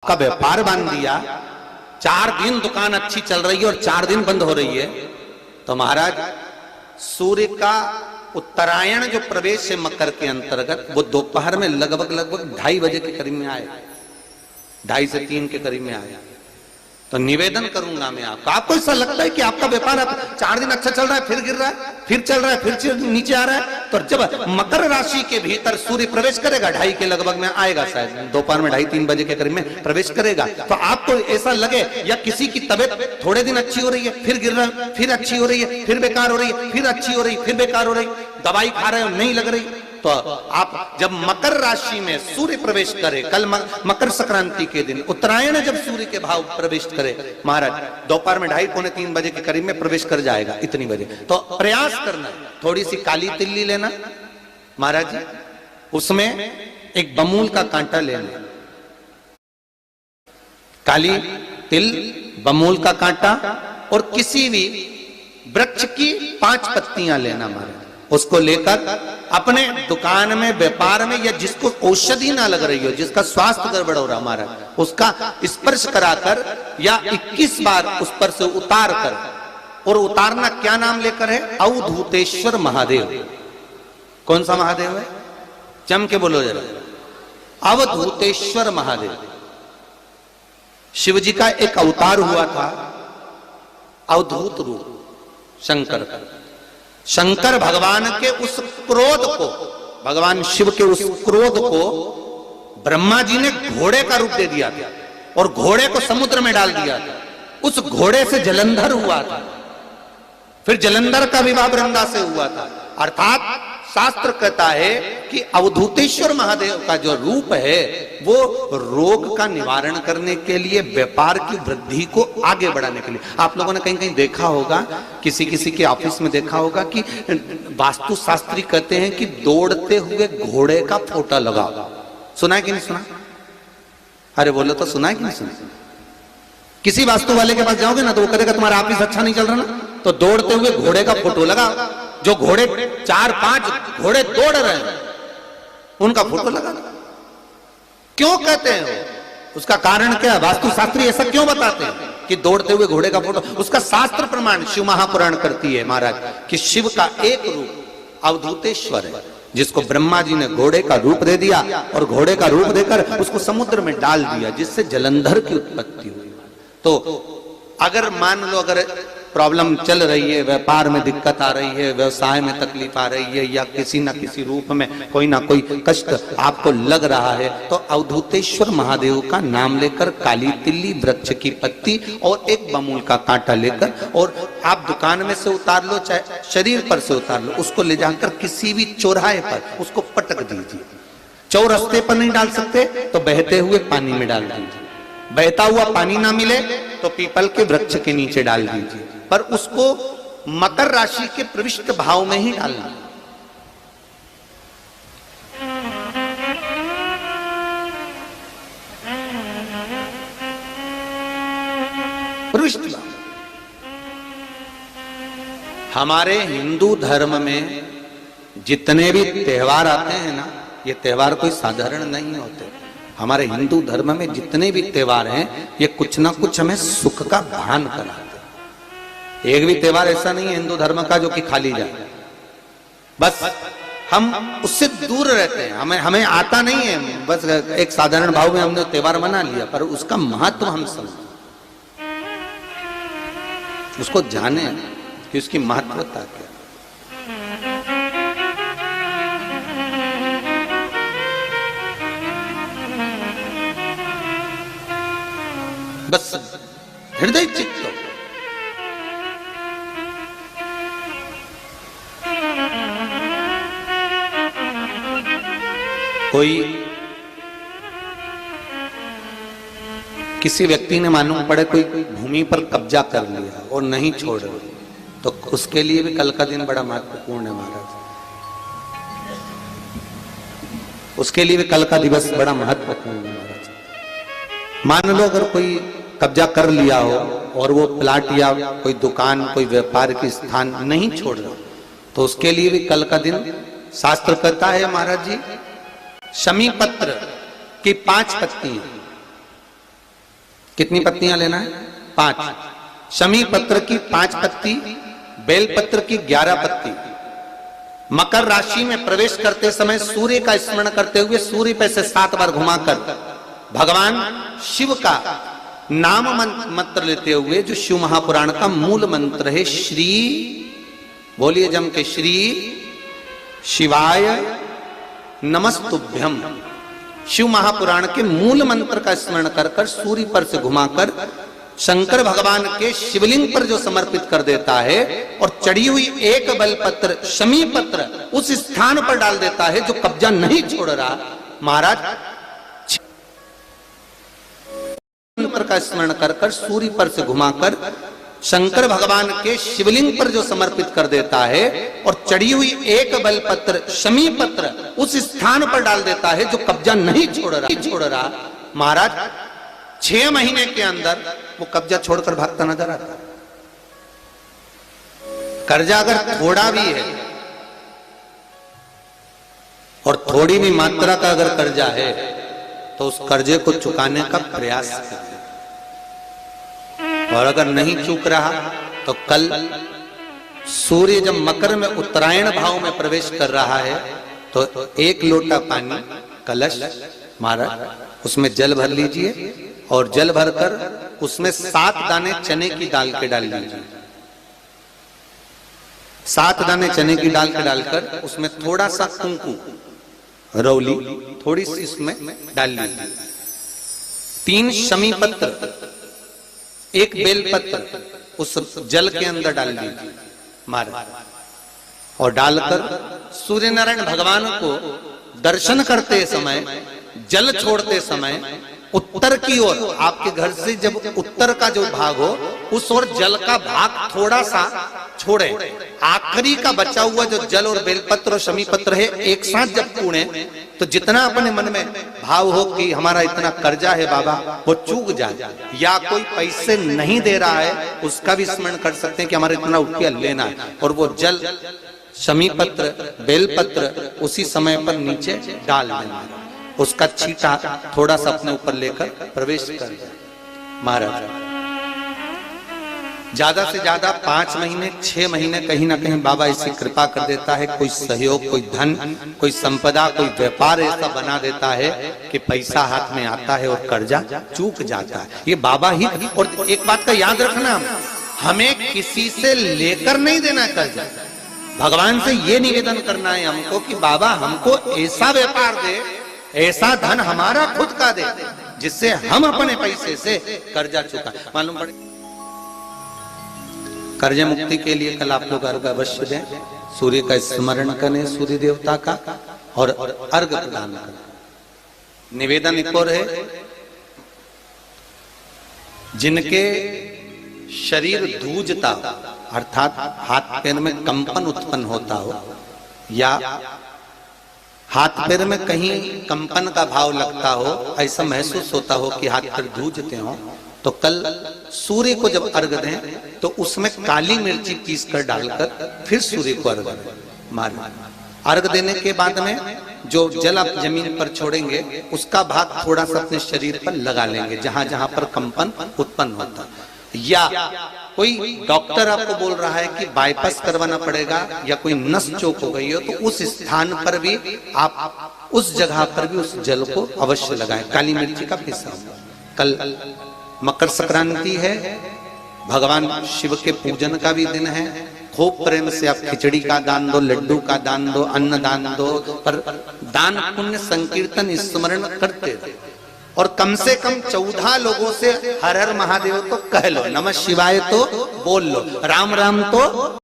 आपका व्यापार बांध दिया, 4 दिन दुकान अच्छी चल रही है और 4 दिन बंद हो रही है, तो महाराज सूर्य का उत्तरायण जो प्रवेश है मकर के अंतर्गत, वो दोपहर में लगभग 2:30 बजे के करीब में आए, 2:30 से 3 के करीब में आया। तो निवेदन करूंगा मैं आपको ऐसा लगता है कि आपका व्यापार 4 दिन अच्छा चल रहा है, फिर गिर रहा है, फिर चल रहा है, फिर नीचे आ रहा है, तो जब मकर राशि के भीतर सूर्य प्रवेश करेगा 2:30 के लगभग में आएगा, शायद दोपहर में 2:30-3 बजे के करीब में प्रवेश करेगा, तो आपको ऐसा लगे या किसी की तबियत थोड़े दिन अच्छी हो रही है, फिर गिर रहा है, फिर अच्छी हो रही है, फिर बेकार हो रही है, फिर अच्छी हो रही है, फिर बेकार हो रही, दवाई खा रहे हो नहीं लग रही, तो आप जब मकर राशि में सूर्य प्रवेश करे, कल मकर संक्रांति के दिन उत्तरायण जब सूर्य के भाव प्रवेश करे महाराज, दोपहर में 2:30-3 बजे के करीब में प्रवेश कर जाएगा, इतनी बजे, तो प्रयास करना थोड़ी सी काली तिल्ली लेना महाराज जी, उसमें एक बमूल का कांटा लेना, काली तिल, बमूल का कांटा और किसी भी वृक्ष की 5 पत्तियां लेना महाराज, उसको लेकर अपने दुकान में, व्यापार में, या जिसको औषधि ना लग रही हो, जिसका स्वास्थ्य गड़बड़ हो रहा हमारा, उसका स्पर्श कराकर या 21 बार उस पर से उतार कर, और उतारना क्या नाम लेकर है? अवधूतेश्वर महादेव। कौन सा महादेव है? जम के बोलो जरा, अवधूतेश्वर महादेव। शिव जी का एक अवतार हुआ था, अवधूत रूप शंकर का। शंकर भगवान के उस क्रोध को, भगवान शिव के उस क्रोध को ब्रह्मा जी ने घोड़े का रूप दे दिया था और घोड़े को समुद्र में डाल दिया था। उस घोड़े से जलंधर हुआ था, फिर जलंधर का विवाह वृंदा से हुआ था। अर्थात शास्त्र कहता है कि अवधूतेश्वर महादेव का जो रूप है वो रोग का निवारण करने के लिए, व्यापार की वृद्धि को आगे बढ़ाने के लिए। आप लोगों ने कहीं कहीं देखा होगा, किसी किसी के ऑफिस में देखा होगा कि वास्तु शास्त्री कहते हैं कि दौड़ते हुए घोड़े का फोटो लगाओ। सुना है कि नहीं सुना? अरे बोलो तो, सुना है कि नहीं सुना? किसी वास्तु वाले के पास जाओगे ना तो वो कहेगा तुम्हारा ऑफिस अच्छा नहीं चल रहा ना, तो दौड़ते हुए घोड़े का फोटो लगाओ। जो घोड़े 4-5 घोड़े दौड़ रहे हैं उनका फोटो लगा। क्यों कहते हैं? उसका कारण क्या है? वास्तु शास्त्री ऐसा क्यों बताते हैं कि दौड़ते हुए घोड़े का फोटो? उसका शास्त्र प्रमाण शिव महापुराण करती है महाराज कि शिव का एक रूप अवधूतेश्वर है, जिसको ब्रह्मा जी ने घोड़े का रूप दे दिया और घोड़े का रूप देकर उसको समुद्र में डाल दिया, जिससे जलंधर की उत्पत्ति हुई। तो अगर मान लो, अगर प्रॉब्लम चल रही है, व्यापार में दिक्कत आ रही है, व्यवसाय में तकलीफ आ रही है, या किसी ना किसी रूप में कोई ना कोई कष्ट आपको लग रहा है, तो अवधूतेश्वर महादेव का नाम लेकर काली तिल्ली, वृक्ष की पत्ती और एक बमूल का कांटा लेकर, और आप दुकान में से उतार लो, चाहे शरीर पर से उतार लो, उसको ले जाकर किसी भी चौराहे पर उसको पटक दीजिए। चौरस्ते पर नहीं डाल सकते तो बहते हुए पानी में डाल दीजिए। बहता हुआ पानी ना मिले तो पीपल के वृक्ष के नीचे डाल दीजिए, पर उसको मकर राशि के प्रविष्ट भाव में ही डालना। प्रविष्ट भाव। हमारे हिंदू धर्म में जितने भी त्योहार आते हैं ना, ये त्योहार कोई साधारण नहीं होते। हमारे हिंदू धर्म में जितने भी त्योहार हैं, ये कुछ ना कुछ हमें सुख का भान कराते। एक भी त्योहार ऐसा नहीं है हिंदू धर्म का जो कि खाली जाए। बस हम उससे दूर रहते हैं, हमें आता नहीं है। बस एक साधारण भाव में हमने त्योहार मना लिया, पर उसका महत्व हम समझें, उसको जाने कि उसकी महत्वता क्या। बस हृदय चित्त कोई किसी व्यक्ति ने मालूम पड़े कोई भूमि पर कब्जा कर लिया और नहीं छोड़ रहे, तो उसके लिए भी कल का दिन बड़ा महत्वपूर्ण है महाराज। उसके लिए भी कल का दिवस बड़ा महत्वपूर्ण है महाराज। मान लो अगर कोई कब्जा कर लिया हो और वो प्लाट या कोई दुकान, कोई व्यापार की स्थान नहीं छोड़ रहा, तो उसके लिए भी कल का दिन शास्त्र कहता है महाराज जी, शमी पत्र की 5 पत्तियां कितनी पत्तियां लेना है? 5। शमी पत्र की 5 पत्ती, बेल पत्र की 11 पत्ती। मकर राशि में प्रवेश करते समय सूर्य का स्मरण करते हुए सूर्य पे से 7 बार घुमाकर भगवान शिव का नाम मंत्र लेते हुए, जो शिव महापुराण का मूल मंत्र है, श्री, बोलिए जम के, श्री शिवाय नमस्तुभ्यम। शिव महापुराण के मूल मंत्र का स्मरण कर कर सूर्य पर से घुमाकर शंकर भगवान के शिवलिंग पर जो समर्पित कर देता है और चढ़ी हुई एक बेलपत्र शमी पत्र उस स्थान पर डाल देता है जो कब्जा नहीं छोड़ रहा। महाराज मंत्र का स्मरण कर कर सूर्य पर से घुमाकर शंकर भगवान के शिवलिंग पर जो समर्पित कर देता है और चढ़ी हुई एक बेलपत्र शमी पत्र उस स्थान पर डाल देता है जो कब्जा नहीं छोड़ रहा। महाराज 6 महीने के अंदर वो कब्जा छोड़कर भागता नजर आता। कर्जा अगर थोड़ा भी है और थोड़ी भी मात्रा का अगर कर्जा है तो उस कर्जे को चुकाने का प्रयास करें, और अगर नहीं चूक रहा तो कल सूर्य जब मकर में उत्तरायण भाव में प्रवेश कर रहा है तो 1 लोटा पानी कलश महाराज उसमें जल भर लीजिए और जल भरकर उसमें 7 दाने चने की दाल के डाल लीजिए। 7 दाने चने की दाल के डालकर उसमें थोड़ा सा कुंकू रौली थोड़ी सी इसमें डाल लीजिए। 3 शमी पत्र, 1 बेल पत्र उस जल के अंदर डाल लीजिए महाराज, और डालकर सूर्य नारायण भगवान को दर्शन करते समय, जल छोड़ते समय उत्तर की ओर, आपके घर से जब उत्तर का जो भाग हो उस ओर जल का भाग थोड़ा सा छोड़े। आखिरी का बचा हुआ जो जल और बेलपत्र और शमी पत्र है एक साथ जब पूणे तो जितना अपने मन में भाव हो कि हमारा इतना कर्जा है बाबा वो चूक जाए, या कोई पैसे नहीं दे रहा है उसका भी स्मरण कर सकते हैं कि हमारा इतना रुपया लेना है, और वो जल शमी पत्र बेलपत्र उसी समय पर नीचे डाल देना, उसका छींटा थोड़ा सा अपने ऊपर लेकर प्रवेश कर महाराज। ज्यादा से ज्यादा 5 महीने 6 महीने कहीं ना कहीं बाबा ऐसी कृपा कर देता है, कोई सहयोग, कोई धन, कोई संपदा, कोई व्यापार ऐसा बना देता है कि पैसा हाथ में आता है और कर्जा चूक जाता है। ये बाबा ही। और एक बात का याद रखना, हमें किसी से लेकर नहीं देना कर्जा, भगवान से ये निवेदन करना है हमको कि बाबा हमको ऐसा व्यापार दे, ऐसा धन हमारा खुद का दे जिससे हम अपने पैसे से कर्जा चुका। मालूम पड़े कर्ज मुक्ति के लिए कल आप लोग अर्घ अवश्य दें, सूर्य का स्मरण करें, सूर्य देवता का, और अर्घ प्रदान करें। निवेदन एक और है, जिनके शरीर धूजता अर्थात हाथ पैर में कंपन उत्पन्न होता हो या हाथ पैर में कहीं कंपन का भाव लगता हो, ऐसा महसूस होता हो कि हाथ पैर धूजते हो, तो कल सूर्य को जब अर्घ दें तो उसमें काली मिर्ची पीस कर डालकर फिर सूर्य को अर्घ मारें। अर्घ देने के बाद में जो जल आप जमीन पर छोड़ेंगे उसका भाग थोड़ा सा अपने शरीर पर लगा लेंगे जहां जहां पर कंपन उत्पन्न होता। या कोई डॉक्टर आपको बोल रहा है कि बाईपास करवाना पड़ेगा या कोई नस चोक हो गई हो, तो उस स्थान पर भी आप उस जगह पर भी उस जल को अवश्य लगाएं, काली मिर्ची का पीसा। कल मकर संक्रांति है, भगवान शिव के पूजन का भी दिन है। खूब प्रेम से आप खिचड़ी का दान दो, लड्डू का दान दो, अन्न दान दो, पर दान पुण्य संकीर्तन स्मरण करते रहो। और कम से कम 14 लोगों से हर हर महादेव तो कह लो, नमः शिवाय तो बोल लो, राम राम तो